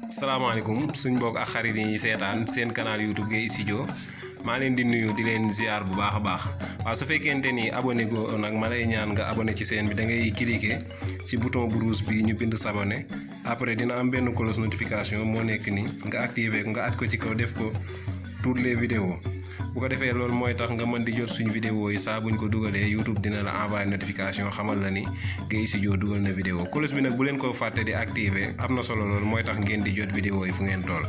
salaamaaleykum suñ mbokk ak xarit yi seetaan seen canal YouTube Gueye Studio maa leen di nuyu di leen ziar bu baax a baax waaw su fekkente ni abonné go nag ma lay ñaan nga abonné ci seen bi da ngay cliquer ci bouton bu rouge bi ñu bind s'abonner après dina am benn cloche notification moo nekk ni nga activer ko nga aj ko ci kaw def ko toutes les vidéos bu ko defee loolu mooy tax nga mën di jot suñu vidéo yi saa buñ ko dugalee YouTube dina la envoyer notification xamal la ni Gueye Studio dugal na vidéo cloche bi nag bu leen ko fàtte di activer am na solo loolu mooy tax ngeen di jot vidéo yi fu ngeen toll.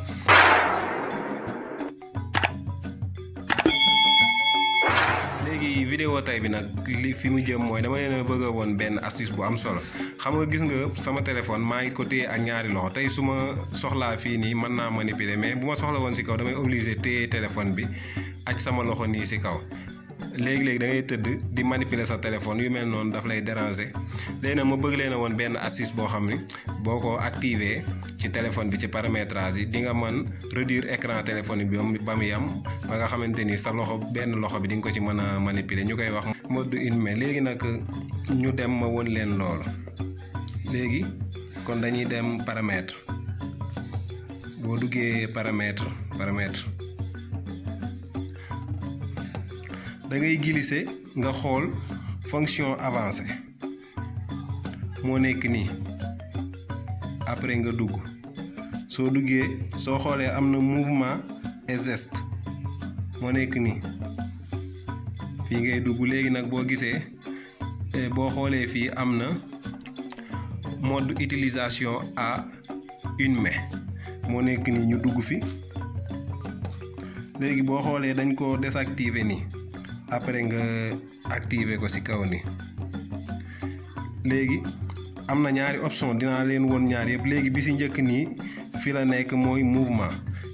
léegi vidéo tay bi nag li fi mu jëm mooy dama leen a bëgg a woon benn astuce bu am solo xam nga gis nga sama téléphone maa ngi ko téye ak ñaari loxo tey su ma soxlaa fii nii mën naa manipuler mais bu ma soxla woon ci kaw damay obligé téye téléphone bi aj sama loxo nii ci kaw léegi-léegi da ngay tëdd di manipuler sa téléphone yu mel noonu daf lay déranger léegi nag ma bëgg leen a woon benn astuce boo xam ni boo ko activer ci téléphone bi ci paramétrage yi di nga mën réduire écran téléphone bi ba mu yam ba nga xamante ni sa loxo benn loxo bi di nga ko ci mën a manipuler ñu koy wax mode humain léegi nag ñu dem ma won leen loolu léegi kon dañuy dem paramètre boo duggee paramètre da ngay glisser nga xool fonction avancée moo nekk nii après nga dugg soo duggee soo xoolee am na mouvement et geste moo nekk nii fii ngay dugg léegi nag boo gisee boo xoolee fii am na mode utilisation à une main moo nekk nii ñu dugg fi léegi boo xoolee dañ ko désactiver nii après nga activer ko ci kaw ni léegi am na ñaari option dinaa leen woon ñaar yëpp léegi bi ci njëkk nii fi la nekk mooy mouvement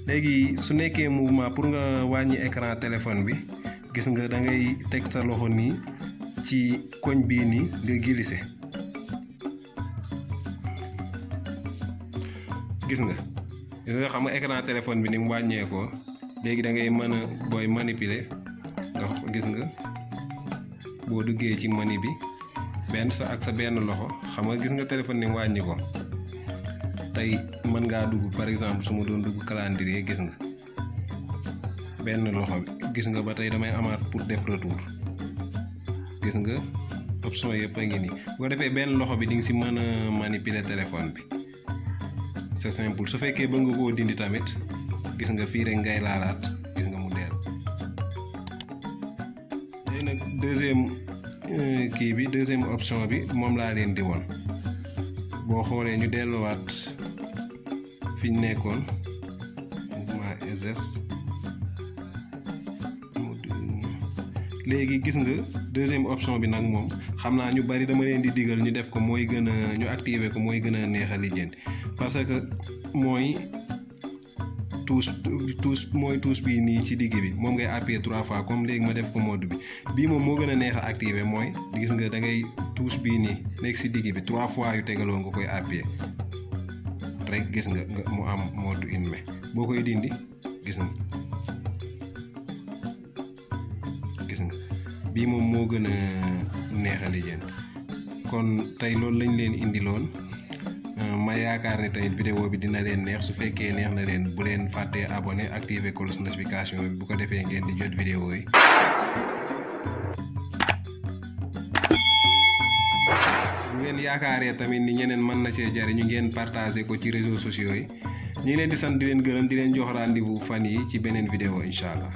léegi su nekkee mouvement pour nga wàññi écran téléphone bi gis nga da ngay teg sa loxo nii ci koñ bii nii nga glisser gis nga xam nga écran téléphone bi ni mu wàññeekoo léegi da ngay mën a booy manipuler nga gis nga boo duggee ci menu bi benn sa ak sa benn loxo xam nga gis nga téléphone ni wàññi ko tey mën ngaa dugg par exemple su ma doon dugg calendrier gis nga benn loxo bi gis nga ba tey damay amaat pour def retour gis nga option yëpp a ngi nii bu ko defee benn loxo bi di nga si mën a manipuler téléphone bi c'est simple su fekkee ba nga koo dindi tamit gis nga fii rek ngay laalaat gis nga mu deel léegi nag deuxième option bi moom laa leen di woon boo xoolee ñu delluwaat fi ñu nekkoon mouvement et geste léegi gis nga deuxième option bi nag moom xam naa ñu bari dama leen di digal ñu def ko mooy gën a ñu activer ko mooy gën a neex a lijjanti parce que mooy touche bii nii ci digg bi moom ngay appuyer 3 fois comme léegi ma def ko mode bi bii moom moo gën a neex a activer mooy gis nga da ngay touche bii nii nekk ci digg bi 3 fois yu tegaloo nga koy appuyer rek gis nga mu am mode humain boo koy dindi gis nga bii moom moo gën a neex a lijjanti kon tey loolu lañ leen indiloon ma yaakaar ne tey vidéo bi dina leen neex su fekkee neex na leen bu leen fàttee abonné activer cloche notification bi bu ko defee ngeen di jot vidéo yi bu ngeen yaakaaree tamit ni ñeneen mën na cee jariñu ngeen partager ko ci réseaux sociaux yi ñu ngi leen di sant di leen gërëm di leen jox rendez-vous fan yi ci beneen vidéo incha allah